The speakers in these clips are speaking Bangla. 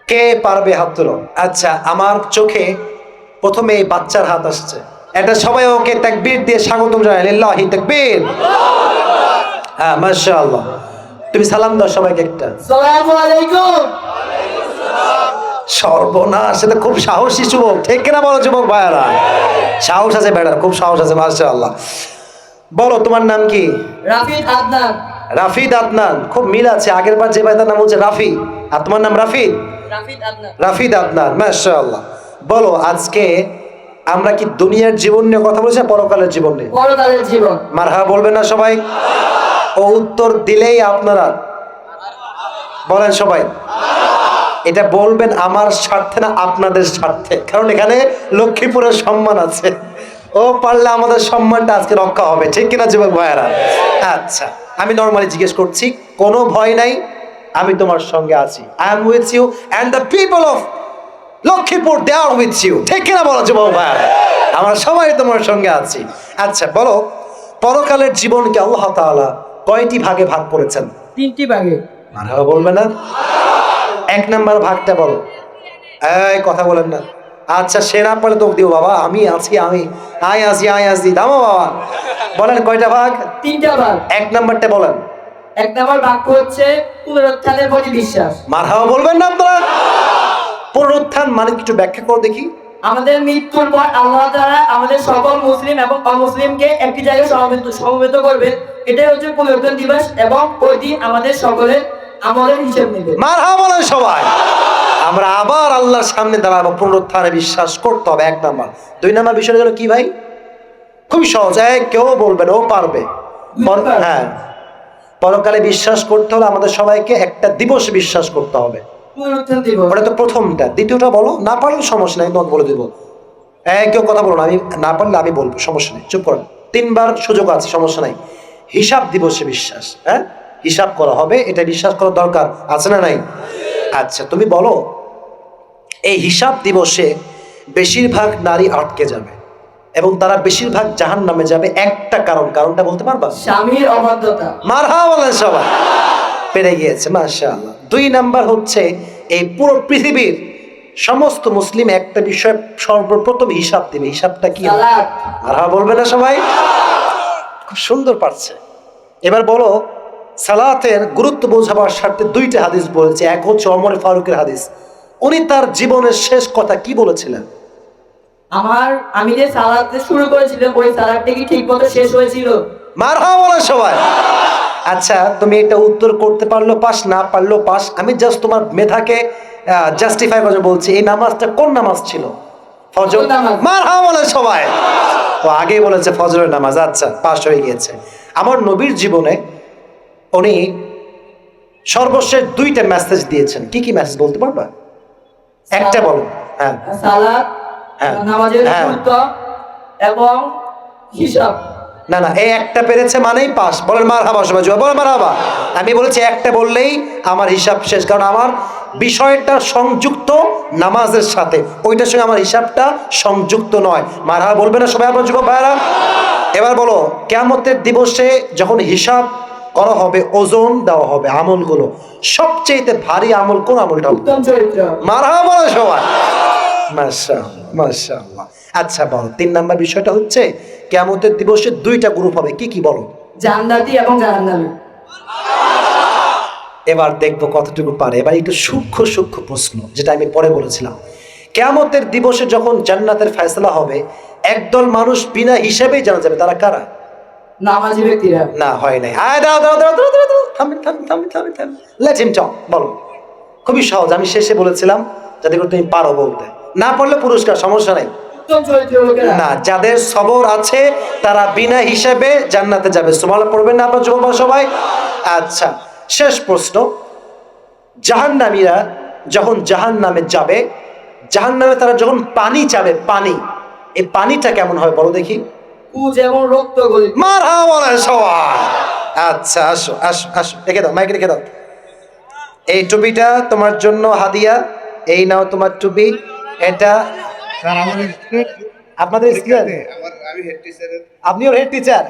কে পারবে হাত তুলো। আচ্ছা, আমার চোখে প্রথমে এই বাচ্চার হাত আসছে। এটা সবাই ওকে তাকবীর দিয়ে স্বাগতম জানাই, লিল্লাহি তাকবীর। হ্যাঁ, মাশাআল্লাহ। তুমি সালাম দাও সবাইকে একটা। আসসালামু আলাইকুম। সর্বনাশ, সেটা খুব সাহসী যুবক, ঠিক কিনা বলো যুবক ভাইয়ারা? সাহস আছে বেটার, খুব সাহস আছে, মাশাআল্লাহ। বলো তোমার নাম কি? রাফিদ আদনান। রাফিদ আদনান, খুব মিল আছে। আগের বার যে ভাইটার নাম হচ্ছে রাফি, আর তোমার নাম রাফিদ। রাফিদ আদনান। রাফিদ আদনান, মাশাআল্লাহ। বলো, আজকে আমরা কি দুনিয়ার জীবন নিয়ে কথা বলছি না পরকালের জীবন নিয়ে? পরকালের জীবন। মারহাবা বলবেন না সবাই? ও উত্তর দিলেই আপনারা বলেন সবাই। এটা বলবেন আমার স্বার্থে না আপনাদের স্বার্থে, কারণ এখানে লক্ষ্মীপুরের সম্মান আছে। ও পারলে আমাদের সম্মানটা আজকে রক্ষা হবে, ঠিক কিনা যুবক ভাইয়েরা? আচ্ছা, আমি নর্মালি জিজ্ঞেস করছি, কোনো ভয় নাই, আমি তোমার সঙ্গে আছি। I am with you and the people of Lakshmipur, they are with you, ঠিক কিনা বলো যুবক ভাইয়েরা? আমরা সবাই তোমার সঙ্গে আছি। আচ্ছা বলো, পরকালের জীবনকে আল্লাহ তাআলা কয়টি ভাগে ভাগ করেছেন? 3টি ভাগে। মারহাবা বলবে না? এক নাম্বার ভাগটা বলো। এই কথা বলেন না। আচ্ছা, সে না পারলে তোকে দিও বাবা, আমি আছি, আমি আই আসি দামো বাবা। বলেন কয়টা ভাগ? 3টা ভাগ। এক নাম্বারটা বলেন। 1 নম্বর ভাগ হচ্ছে পুনরুত্থানের প্রতি বিশ্বাস। মারহাবা বলবেন না আপনারা? পুনরুত্থান মানে একটু ব্যাখ্যা করো দেখি। আমাদের মৃত্যুর পর আল্লাহ তাআলা আমাদের সকল মুসলিম এবং অমুসলিমকে একটি জায়গায় সমবেত করবেন। এটাই হচ্ছে পুনরুত্থান দিবস, এবং ওই দিন আমাদের সকলের আমলের হিসাব নেবে। মারহাবা বলেন সবাই। আমরা আবার আল্লাহর সামনে দাঁড়াবো, পুনরুত্থানে বিশ্বাস করতে হবে, এক নাম্বার। 2 নাম্বার বিষয়টা হলো কি ভাই? খুবই সহজ, কেউ বলবেন, ও পারবে। হ্যাঁ, পরকালে বিশ্বাস করতে হলে আমাদের সবাইকে একটা দিবসে বিশ্বাস করতে হবে। পুনরুত্থান দিবস। ওটা তো প্রথমটা। দ্বিতীয়টা বলো, না পারলে সমস্যা নেই, তোমাকে বলে দেবো। কেউ কথা বলো না, আমি না পারলে আমি বলবো, সমস্যা নেই, চুপ করো। 3বার সুযোগ আছে, সমস্যা নাই। হিসাব দিবসে বিশ্বাস, হ্যাঁ, হিসাব করা হবে, এটা বিশ্বাস করার দরকার আছে না নাই? আচ্ছা তুমি বলো, এই হিসাব দিবসে বেশিরভাগ নারী আটকে যাবে এবং তারা বেশিরভাগ জাহান্নামে যাবে, একটা কারণটা বলতে পারবা? স্বামীর অবাধ্যতা। মারহাবা বলেন সবাই। পেরে গিয়েছে, মাশাআল্লাহ। 2 নাম্বার হচ্ছে, এই পুরো পৃথিবীর সমস্ত মুসলিম একটা বিষয় সর্বপ্রথম হিসাব দিবে। হিসাবটা কি? সালাত। মারহাবা বলবে না সবাই? খুব সুন্দর পারছে। এবার বলো, সালাতের গুরুত্ব বোঝাবার স্বার্থে 2টা হাদিস বলেছে। এক হচ্ছে ওমর ফারুকের হাদিস। উনি তার জীবনের শেষ কথা কি বলেছিলেন? আমি যে সালাত শুরু করেছিলাম, ওই সালাদটা কি ঠিক মতো শেষ হয়েছিল? মারহাবা বলেন সবাই। আচ্ছা, তুমি এটা উত্তর করতে পারলো পাস, না পারলো পাস। আমি জাস্ট তোমার মেধাকে জাস্টিফাই করে বলছি, এই নামাজটা কোন নামাজ ছিল? ফজর। মারহাবা বলেন সবাই। ও আগেই বলেছে ফজরের নামাজ। আচ্ছা, পাস হয়ে গিয়েছে। আমার নবীর জীবনে উনি সর্বশেষ 2টা মেসেজ দিয়েছেন। কি কি মেসেজ বলতে পারবা? একটা বলো। হ্যাঁ সালাত, হ্যাঁ নামাজের হ্যাঁ। গুরুত্ব এবং হিসাব। না না, এই একটা পেরেছে মানেই পাস। বলেন মারহাবা সবাই, বলেন মারহাবা। আমি বলেছি একটা বললেই আমার হিসাব শেষ, কারণ আমার বিষয়টা সংযুক্ত নামাজের সাথে, ওইটার সঙ্গে আমার হিসাবটা সংযুক্ত নয়। মারহাবা বলবে না সবাই আপনার যুবক ভাইরা? এবার বলো, কিয়ামতের দিবসে যখন হিসাব করা হবে, ওজন দেওয়া হবে আমলগুলো, সবচেয়ে ভারী আমল কোন আমলটা হবে? উত্তম চরিত্র। মারহাবা বলো সবাই। মাশাআল্লাহ মাশাআল্লাহ। আচ্ছা বলো, 3 নাম্বার বিষয়টা হচ্ছে, কিয়ামতের দিবসে 2টা গ্রুপ হবে। কি কি বলো? জান্নাতি এবং জাহান্নামী। এবার দেখবো কতটুকু পারে। এবার একটু সূক্ষ্ম প্রশ্ন, যেটা আমি পরে বলেছিলাম। কিয়ামতের দিবসে যখন জান্নাতের ফয়সালা হবে, একদল মানুষ বিনা হিসেবেই জানা যাবে। তারা কারা? নামাজি ব্যক্তিরা। না, হয় নাই। থাম। লেট হিম টক। বলো। খুবই সহজ, আমি শেষে বলেছিলাম যাতে করে তুমি পারো বলতে। না পারলে পুরস্কার, সমস্যা নাই। উত্তম চরিত্র লোকেরা। না, যাদের সবর আছে তারা বিনা হিসেবে জান্নাতে যাবে। সুবহানাল্লাহ পড়বেন না আপনার যুবক সবাই? আচ্ছা, শেষ প্রশ্ন। জাহান্নামীরা যখন জাহান্নামে যাবে, জাহান্নামে তারা যখন পানি চাবে, পানি, এই পানিটা কেমন হয় বলো দেখি? যেমন রক্ত গলিত। মারহাবা বলেন সবাই। আচ্ছা, আসো আসো আসো, রেখে দাও, মাইকে রেখে দাও। এই টুপিটা তোমার জন্য হাদিয়া। এই নাও তোমার টুপি। এটা আপনাদের স্টুডেন্ট? আপনি ওর হেড টিচার?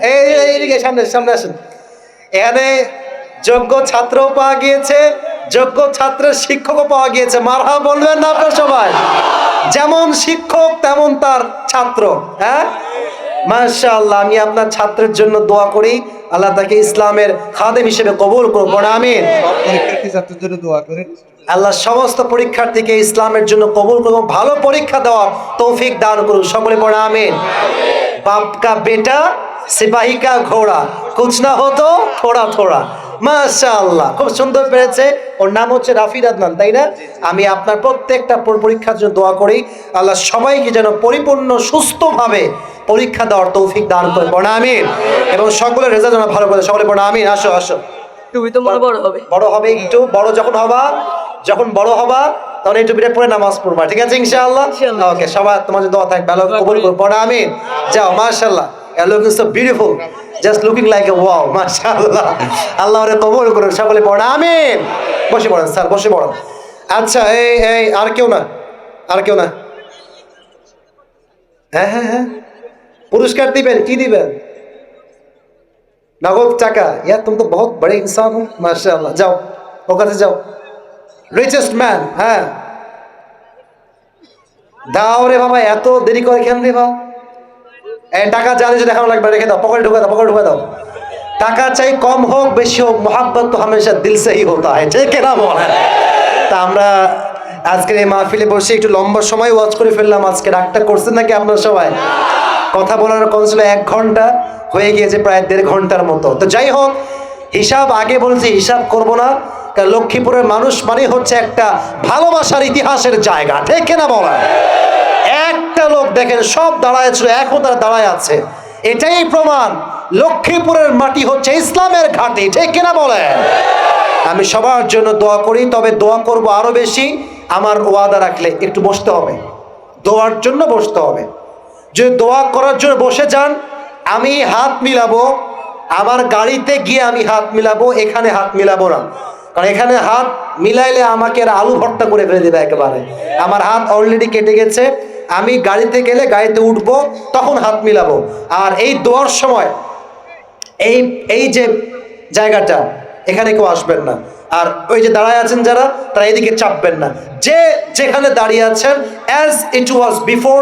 এইদিকে সামনে আসুন। এখানে যোগ্য ছাত্রও পাওয়া গিয়েছে, যোগ্য ছাত্রের শিক্ষকও পাওয়া গিয়েছে, মারহাবা বলবেন না আপনারা সবাই? যেমন শিক্ষক তেমন তার ছাত্র। হ্যাঁ, মাশাআল্লাহ। আমি আপনার ছাত্রের জন্য দোয়া করি, আল্লাহ তাকে ইসলামের খাদেম হিসেবে কবুল করুন, বলেন আমিন। পরীক্ষার্থী ছাত্রের জন্য দোয়া করেন। আল্লাহ সমস্ত পরীক্ষার্থীকে ইসলামের জন্য কবুল করুন, ভালো পরীক্ষা দেওয়ার তৌফিক দান করুন, সকলে পড়ে আমিন। বাপ কা বেটা সিপাহী কা ঘোড়া, কুছ না হতো থোড়া থোড়া। মাশাআল্লাহ, খুব সুন্দর পেরেছে। ওর নাম হচ্ছে রাফিদ আদনান, তাই না? আমি আপনার প্রত্যেকটা পরীক্ষার জন্য দোয়া করি, আল্লাহ সবাইকে যেন পরিপূর্ণ সুস্থভাবে পরীক্ষা দেওয়ার তৌফিক দান করে, পড়ে আমিন। এবং সকলের রেজাল্ট যেন ভালো করে, সকলে পড়ে আমিন। আসো আসো, তুমি তো মনে বড় হবে। বড় হবে, একটু বড় যখন বড় হবা তখন একটু বিরে পড়ে নামাজ পড়বা, ঠিক আছে ইনশাআল্লাহ? ওকে, সবাই তোমার জন্য দোয়া থাকবে, আল্লাহ কবুল করুন, পড়ে আমিন। যাও, মাশাআল্লাহ, looking so beautiful, just looking like a wow, মাশাআল্লাহ। আল্লাহ ওরে কবুল করুন, সকলে পড়ে আমিন। বসে পড়েন স্যার, বসে পড়েন। আচ্ছা, এই আর কেউ না, আর কেউ না? হ্যাঁ হ্যাঁ হ্যাঁ, পুরস্কার দিবেন, কি দিবেন? नगद टाका? यार तुम तो बहुत बड़े इंसान हो, माशाल्लाह। जाओ ওখানে যাও, রিচেস্ট ম্যান। হ্যাঁ, দাও রে বাবা, এত দেরি করে কেন রে বাবা? টাকা যা দিয়েছো দেখানো লাগবে, রেখে দাও, পকেটে ঢুকে দাও, পকেটে ঢুকে দাও। টাকা চাই কম হোক বেশি হোক, মোহাব্বত তো হামেশা দিল সে হি হোতা है, ঠিক না বলেন? তা আমরা আজকের এই মাহফিলে বসে একটু লম্বা সময় ওয়াচ করে ফেললাম। আজকে রাগটা করছেন নাকি আপনারা সবাই? কথা বলার কথা ছিল 1 ঘন্টা, হয়ে গিয়েছে প্রায় 1.5 ঘন্টার মতো। তো যাই হোক, হিসাব আগে বলছি, হিসাব করব না, কারণ লক্ষ্মীপুরের মানুষ মানে হচ্ছে একটা ভালোবাসার ইতিহাসের জায়গা, ঠিক না বলেন? একটা লোক দেখেন সব দাঁড়ায় ছিল, এখন তারা দাঁড়ায় আছে, এটাই প্রমাণ লক্ষ্মীপুরের মাটি হচ্ছে ইসলামের ঘাঁটি, ঠিক কিনা বলেন? আমি সবার জন্য দোয়া করি, তবে দোয়া করব আরো বেশি। আমার ওয়াদা রাখলে একটু বসতে হবে, দোয়ার জন্য বসতে হবে। যদি দোয়া করার জন্য বসে যান, আমি হাত মিলাবো, আমার গাড়িতে গিয়ে আমি হাত মিলাবো, এখানে হাত মিলাবো না। কারণ এখানে হাত মিলাইলে আমাকে এরা আলু ভর্তা করে ফেলে দেবে একেবারে। আমার হাত অলরেডি কেটে গেছে, আমি গাড়িতে গেলে গাড়িতে উঠবো, তখন হাত মিলাবো। আর এই দোয়ার সময় এই যে জায়গাটা, এখানে কেউ আসবেন না। আর ওই যে দাঁড়ায় আছেন যারা, তারা এদিকে চাপবেন না। যে যেখানে দাঁড়িয়ে আছেন, অ্যাজ ইট ওয়াজ বিফোর